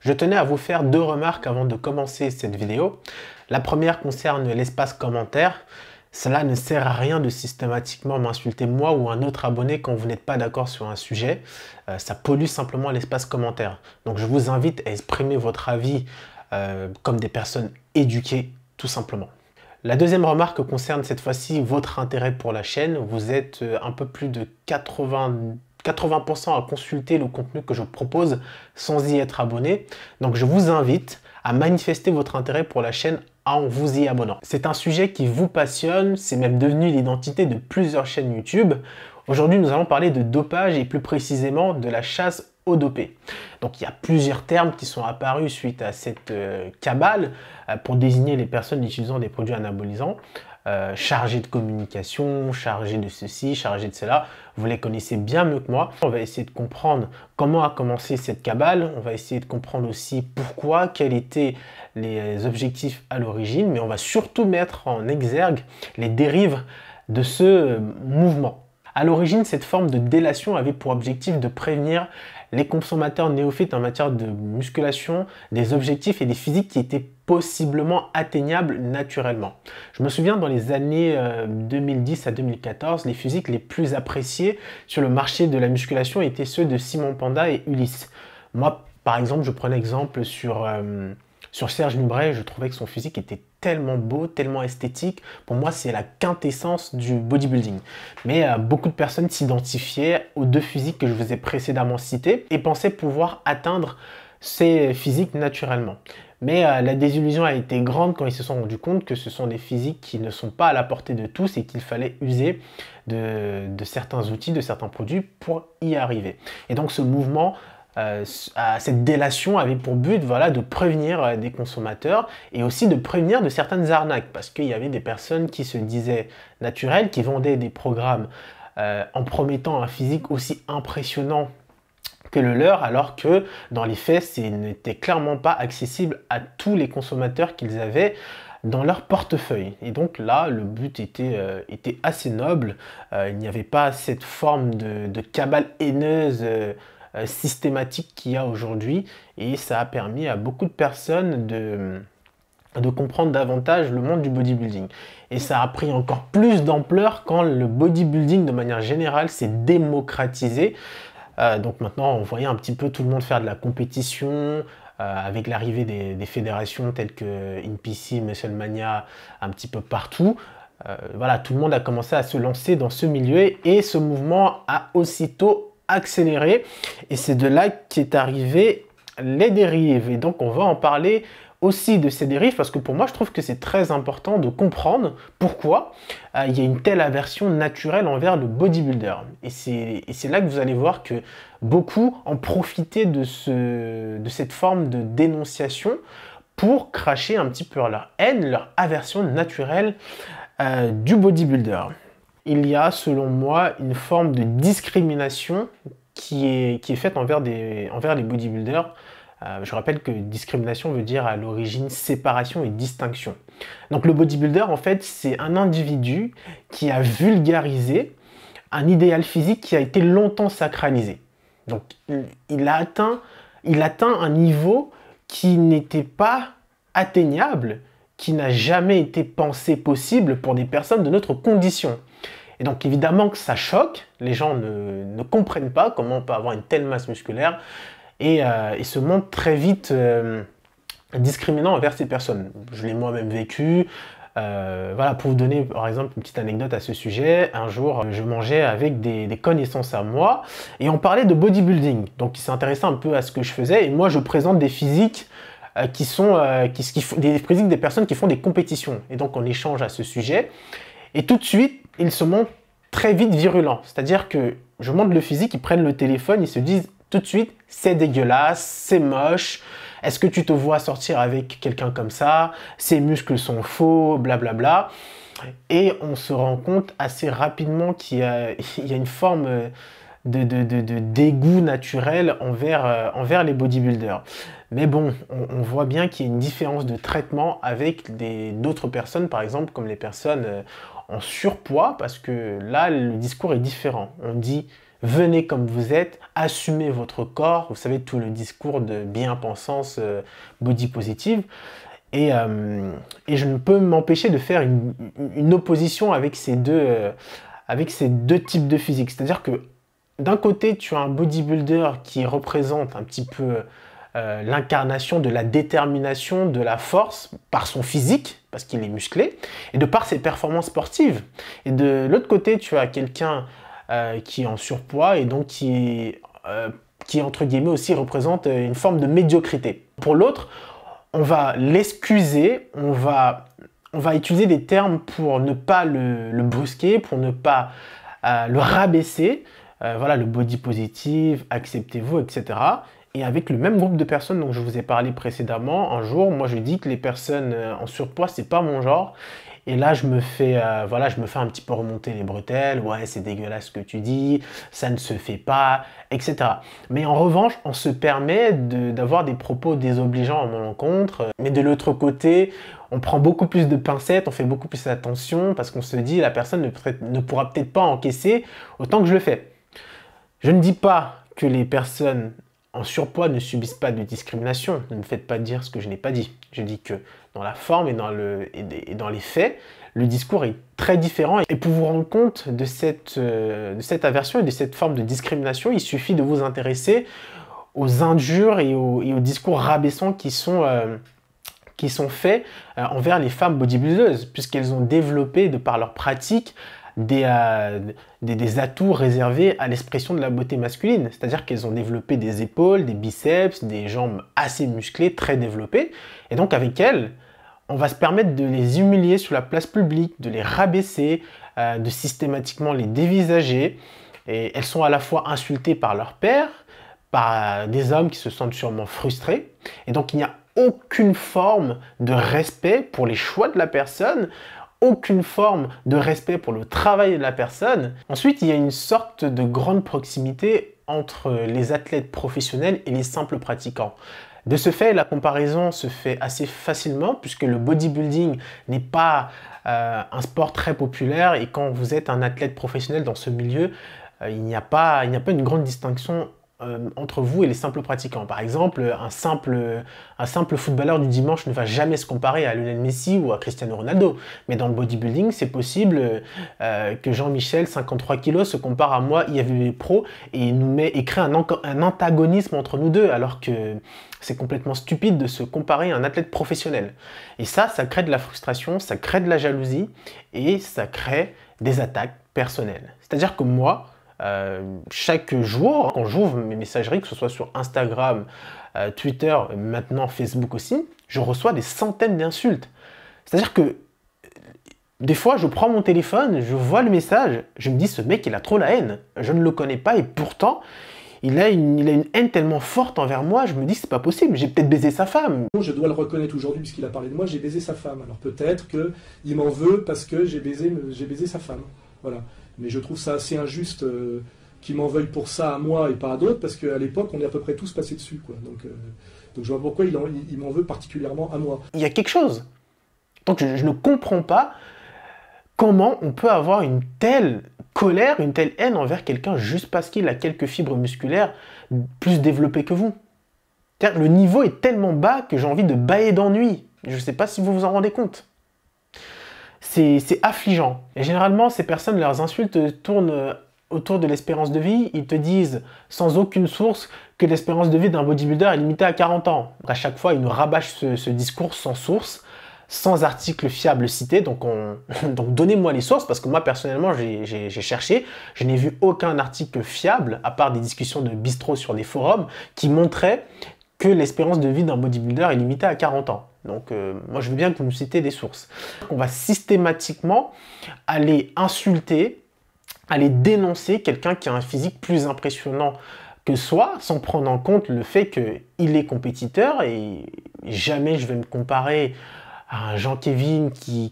Je tenais à vous faire deux remarques avant de commencer cette vidéo. La première concerne l'espace commentaire. Cela ne sert à rien de systématiquement m'insulter moi ou un autre abonné quand vous n'êtes pas d'accord sur un sujet. Ça pollue simplement l'espace commentaire. Donc je vous invite à exprimer votre avis comme des personnes éduquées, tout simplement. La deuxième remarque concerne cette fois-ci votre intérêt pour la chaîne. Vous êtes un peu plus de 80% à consulter le contenu que je propose sans y être abonné. Donc je vous invite à manifester votre intérêt pour la chaîne en vous y abonnant. C'est un sujet qui vous passionne, c'est même devenu l'identité de plusieurs chaînes YouTube. Aujourd'hui, nous allons parler de dopage et plus précisément de la chasse aux dopés. Donc il y a plusieurs termes qui sont apparus suite à cette cabale pour désigner les personnes utilisant des produits anabolisants. Chargé de communication, chargé de ceci, chargé de cela. Vous les connaissez bien mieux que moi. On va essayer de comprendre comment a commencé cette cabale. On va essayer de comprendre aussi pourquoi, quels étaient les objectifs à l'origine. Mais on va surtout mettre en exergue les dérives de ce mouvement. À l'origine, cette forme de délation avait pour objectif de prévenir les consommateurs néophytes en matière de musculation des objectifs et des physiques qui étaient possiblement atteignables naturellement. Je me souviens dans les années 2010 à 2014, les physiques les plus appréciés sur le marché de la musculation étaient ceux de Simon Panda et Ulysse. Moi, par exemple, je prenais exemple sur Serge Nubret. Je trouvais que son physique était tellement beau, tellement esthétique. Pour moi, c'est la quintessence du bodybuilding. Mais beaucoup de personnes s'identifiaient aux deux physiques que je vous ai précédemment cités et pensaient pouvoir atteindre ces physiques naturellement. Mais la désillusion a été grande quand ils se sont rendus compte que ce sont des physiques qui ne sont pas à la portée de tous et qu'il fallait user de certains outils, de certains produits pour y arriver. Et donc ce mouvement, cette délation avait pour but de prévenir des consommateurs et aussi de prévenir de certaines arnaques parce qu'il y avait des personnes qui se disaient naturelles, qui vendaient des programmes en promettant un physique aussi impressionnant que le leur, alors que dans les faits, ce n'était clairement pas accessible à tous les consommateurs qu'ils avaient dans leur portefeuille. Et donc là, le but était assez noble. Il n'y avait pas cette forme de cabale haineuse systématique qu'il y a aujourd'hui, et ça a permis à beaucoup de personnes de comprendre davantage le monde du bodybuilding. Et ça a pris encore plus d'ampleur quand le bodybuilding de manière générale s'est démocratisé. Donc maintenant, on voyait un petit peu tout le monde faire de la compétition, avec l'arrivée des fédérations telles que NPC, Musclemania, un petit peu partout. Voilà, tout le monde a commencé à se lancer dans ce milieu et ce mouvement a aussitôt accéléré. Et c'est de là qu'est arrivé les dérives. Et donc on va en parler aussi de ces dérives parce que pour moi je trouve que c'est très important de comprendre pourquoi il y a une telle aversion naturelle envers le bodybuilder. Et c'est là que vous allez voir que beaucoup en profitaient de cette forme de dénonciation pour cracher un petit peu leur haine, leur aversion naturelle du bodybuilder. Il y a selon moi une forme de discrimination qui est faite envers les bodybuilders. Je rappelle que discrimination veut dire à l'origine séparation et distinction. Donc le bodybuilder, en fait, c'est un individu qui a vulgarisé un idéal physique qui a été longtemps sacralisé. Donc il atteint un niveau qui n'était pas atteignable, qui n'a jamais été pensé possible pour des personnes de notre condition. Et donc évidemment que ça choque, les gens ne comprennent pas comment on peut avoir une telle masse musculaire, et se montre très vite discriminant envers ces personnes. Je l'ai moi-même vécu. Voilà, pour vous donner par exemple une petite anecdote à ce sujet, un jour je mangeais avec des connaissances à moi et on parlait de bodybuilding. Donc ils s'intéressaient un peu à ce que je faisais et moi je présente des physiques qui sont des physiques des personnes qui font des compétitions. Et donc on échange à ce sujet et tout de suite ils se montrent très vite virulents. C'est-à-dire que je montre le physique, ils prennent le téléphone, ils se disent tout de suite, c'est dégueulasse, c'est moche, est-ce que tu te vois sortir avec quelqu'un comme ça, ses muscles sont faux, blablabla. Et on se rend compte assez rapidement qu'il y a une forme de dégoût naturel envers les bodybuilders. Mais bon, on voit bien qu'il y a une différence de traitement avec d'autres personnes, par exemple, comme les personnes en surpoids, parce que là, le discours est différent. On dit venez comme vous êtes, assumez votre corps, vous savez, tout le discours de bien-pensance body positive. Et je ne peux m'empêcher de faire une opposition avec ces deux types de physique. C'est-à-dire que d'un côté, tu as un bodybuilder qui représente un petit peu l'incarnation de la détermination, de la force par son physique, parce qu'il est musclé, et de par ses performances sportives. Et de l'autre côté, tu as quelqu'un qui est en surpoids et donc qui entre guillemets aussi représente une forme de médiocrité. Pour l'autre, on va l'excuser, on va utiliser des termes pour ne pas le brusquer, pour ne pas le rabaisser. Voilà, le body positive, acceptez-vous, etc. Et avec le même groupe de personnes dont je vous ai parlé précédemment, un jour, moi je dis que les personnes en surpoids, c'est pas mon genre. Et là, je me fais un petit peu remonter les bretelles. Ouais, c'est dégueulasse ce que tu dis, ça ne se fait pas, etc. Mais en revanche, on se permet d'avoir des propos désobligeants à mon encontre. Mais de l'autre côté, on prend beaucoup plus de pincettes, on fait beaucoup plus attention parce qu'on se dit la personne ne pourra peut-être pas encaisser autant que je le fais. Je ne dis pas que les personnes en surpoids ne subissent pas de discrimination. Ne me faites pas dire ce que je n'ai pas dit. Je dis que dans la forme et dans les faits, le discours est très différent. Et pour vous rendre compte de cette aversion et de cette forme de discrimination, il suffit de vous intéresser aux injures et aux discours rabaissants qui sont faits envers les femmes bodybuildeuses, puisqu'elles ont développé, de par leur pratique, des atouts réservés à l'expression de la beauté masculine. C'est-à-dire qu'elles ont développé des épaules, des biceps, des jambes assez musclées, très développées. Et donc avec elles, on va se permettre de les humilier sur la place publique, de les rabaisser, de systématiquement les dévisager. Et elles sont à la fois insultées par leur père, par des hommes qui se sentent sûrement frustrés. Et donc il n'y a aucune forme de respect pour les choix de la personne, aucune forme de respect pour le travail de la personne. Ensuite, il y a une sorte de grande proximité entre les athlètes professionnels et les simples pratiquants. De ce fait, la comparaison se fait assez facilement puisque le bodybuilding n'est pas un sport très populaire et quand vous êtes un athlète professionnel dans ce milieu, il n'y a pas une grande distinction entre vous et les simples pratiquants. Par exemple, un simple footballeur du dimanche ne va jamais se comparer à Lionel Messi ou à Cristiano Ronaldo. Mais dans le bodybuilding, c'est possible que Jean-Michel, 53 kg, se compare à moi, IFBB Pro, et crée un antagonisme entre nous deux, alors que c'est complètement stupide de se comparer à un athlète professionnel. Et ça crée de la frustration, ça crée de la jalousie, et ça crée des attaques personnelles. C'est-à-dire que moi, chaque jour, quand j'ouvre mes messageries, que ce soit sur Instagram, Twitter, maintenant Facebook aussi, je reçois des centaines d'insultes. C'est-à-dire que des fois, je prends mon téléphone, je vois le message, je me dis ce mec, il a trop la haine. Je ne le connais pas et pourtant, il a une haine tellement forte envers moi, je me dis c'est pas possible, j'ai peut-être baisé sa femme. Je dois le reconnaître aujourd'hui puisqu'il a parlé de moi, j'ai baisé sa femme. Alors peut-être qu'il m'en veut parce que j'ai baisé sa femme. Voilà. Mais je trouve ça assez injuste qu'il m'en veuille pour ça à moi et pas à d'autres, parce qu'à l'époque, on est à peu près tous passés dessus, quoi. Donc je vois pourquoi il m'en veut particulièrement à moi. Il y a quelque chose. Donc je ne comprends pas comment on peut avoir une telle colère, une telle haine envers quelqu'un juste parce qu'il a quelques fibres musculaires plus développées que vous. Le niveau est tellement bas que j'ai envie de bâiller d'ennui. Je ne sais pas si vous vous en rendez compte. C'est affligeant. Et généralement, ces personnes, leurs insultes tournent autour de l'espérance de vie. Ils te disent, sans aucune source, que l'espérance de vie d'un bodybuilder est limitée à 40 ans. À chaque fois, ils nous rabâchent ce discours sans source, sans article fiable cité. Donc donnez-moi les sources, parce que moi, personnellement, j'ai cherché. Je n'ai vu aucun article fiable, à part des discussions de bistrot sur des forums, qui montraient que l'espérance de vie d'un bodybuilder est limitée à 40 ans. Donc moi je veux bien que vous nous citez des sources. On va systématiquement aller insulter, aller dénoncer quelqu'un qui a un physique plus impressionnant que soi, sans prendre en compte le fait qu'il est compétiteur, et jamais je vais me comparer à un Jean-Kévin qui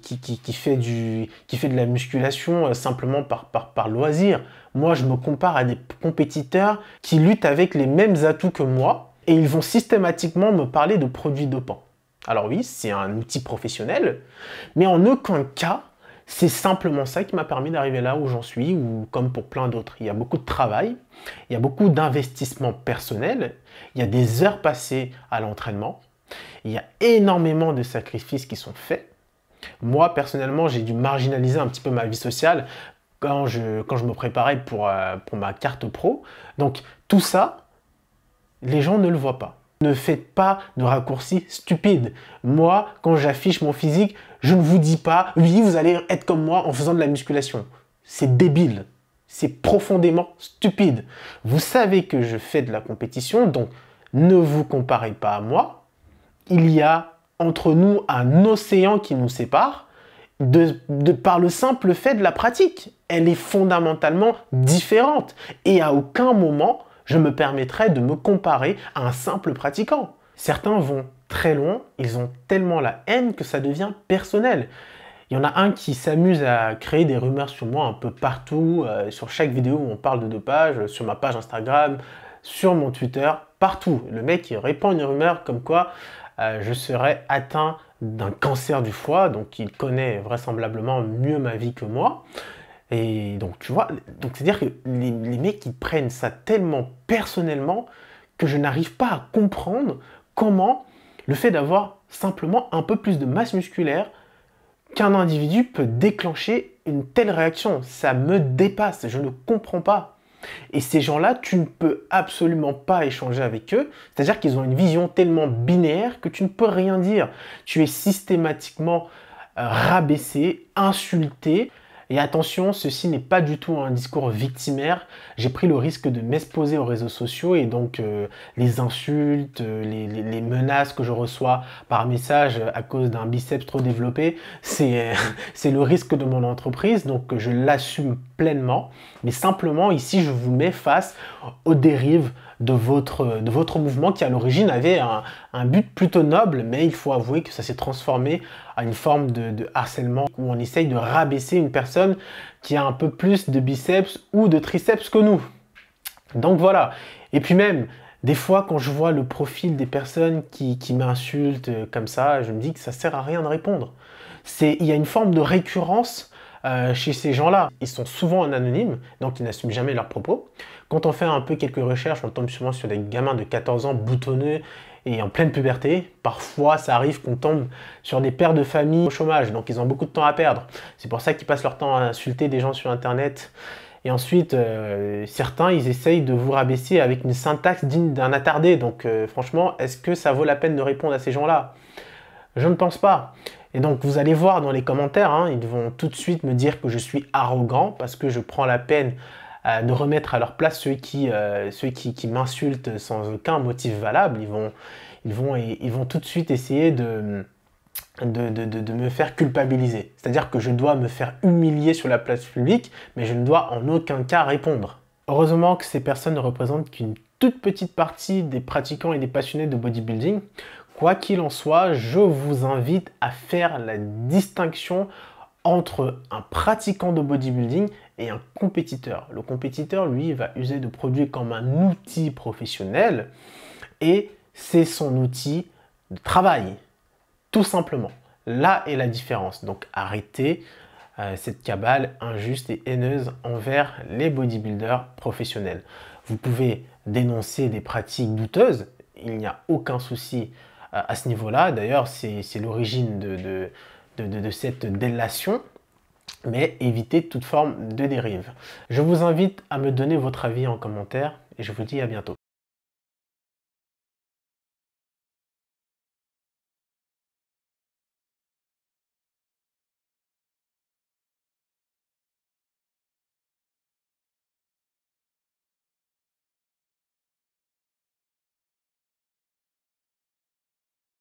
fait de la musculation simplement par loisir. Moi je me compare à des compétiteurs qui luttent avec les mêmes atouts que moi, et ils vont systématiquement me parler de produits dopants. Alors oui, c'est un outil professionnel, mais en aucun cas, C'est simplement ça qui m'a permis d'arriver là où j'en suis, ou comme pour plein d'autres. Il y a beaucoup de travail, il y a beaucoup d'investissement personnel, il y a des heures passées à l'entraînement, il y a énormément de sacrifices qui sont faits. Moi, personnellement, j'ai dû marginaliser un petit peu ma vie sociale quand je me préparais pour ma carte pro. Donc, tout ça, les gens ne le voient pas. Ne faites pas de raccourcis stupides. Moi, quand j'affiche mon physique, je ne vous dis pas « Oui, vous allez être comme moi en faisant de la musculation ». C'est débile. C'est profondément stupide. Vous savez que je fais de la compétition, donc ne vous comparez pas à moi. Il y a entre nous un océan qui nous sépare par le simple fait de la pratique. Elle est fondamentalement différente. Et à aucun moment, je me permettrai de me comparer à un simple pratiquant. Certains vont très loin, ils ont tellement la haine que ça devient personnel. Il y en a un qui s'amuse à créer des rumeurs sur moi un peu partout, sur chaque vidéo où on parle de dopage, sur ma page Instagram, sur mon Twitter, partout. Le mec il répand une rumeur comme quoi je serais atteint d'un cancer du foie, donc il connaît vraisemblablement mieux ma vie que moi. Et donc, tu vois, c'est-à-dire que les mecs, ils prennent ça tellement personnellement que je n'arrive pas à comprendre comment le fait d'avoir simplement un peu plus de masse musculaire qu'un individu peut déclencher une telle réaction. Ça me dépasse, je ne comprends pas. Et ces gens-là, tu ne peux absolument pas échanger avec eux. C'est-à-dire qu'ils ont une vision tellement binaire que tu ne peux rien dire. Tu es systématiquement rabaissé, insulté. Et attention, ceci n'est pas du tout un discours victimaire. J'ai pris le risque de m'exposer aux réseaux sociaux et donc les insultes, les menaces que je reçois par message à cause d'un biceps trop développé, c'est le risque de mon entreprise, donc je l'assume pleinement. Mais simplement, ici, je vous mets face aux dérives de votre mouvement qui, à l'origine, avait un but plutôt noble, mais il faut avouer que ça s'est transformé à une forme de harcèlement où on essaye de rabaisser une personne qui a un peu plus de biceps ou de triceps que nous. Donc voilà. Et puis même, des fois, quand je vois le profil des personnes qui m'insultent comme ça, je me dis que ça sert à rien de répondre. Il y a une forme de récurrence chez ces gens-là. Ils sont souvent en anonyme, donc ils n'assument jamais leurs propos. Quand on fait un peu quelques recherches, on tombe souvent sur des gamins de 14 ans boutonneux et en pleine puberté. Parfois, ça arrive qu'on tombe sur des pères de famille au chômage, donc ils ont beaucoup de temps à perdre. C'est pour ça qu'ils passent leur temps à insulter des gens sur Internet. Et ensuite, certains, ils essayent de vous rabaisser avec une syntaxe digne d'un attardé. Donc franchement, est-ce que ça vaut la peine de répondre à ces gens-là? Je ne pense pas. Et donc, vous allez voir dans les commentaires, hein, ils vont tout de suite me dire que je suis arrogant parce que je prends la peine de remettre à leur place ceux qui m'insultent sans aucun motif valable. Ils vont tout de suite essayer de me faire culpabiliser. C'est-à-dire que je dois me faire humilier sur la place publique, mais je ne dois en aucun cas répondre. Heureusement que ces personnes ne représentent qu'une toute petite partie des pratiquants et des passionnés de bodybuilding. Quoi qu'il en soit, je vous invite à faire la distinction entre un pratiquant de bodybuilding et un compétiteur. Le compétiteur, lui, va user de produits comme un outil professionnel et c'est son outil de travail, tout simplement. Là est la différence. Donc arrêtez cette cabale injuste et haineuse envers les bodybuilders professionnels. Vous pouvez dénoncer des pratiques douteuses, il n'y a aucun souci à ce niveau-là. D'ailleurs, c'est l'origine de cette délation, mais évitez toute forme de dérive. Je vous invite à me donner votre avis en commentaire et je vous dis à bientôt.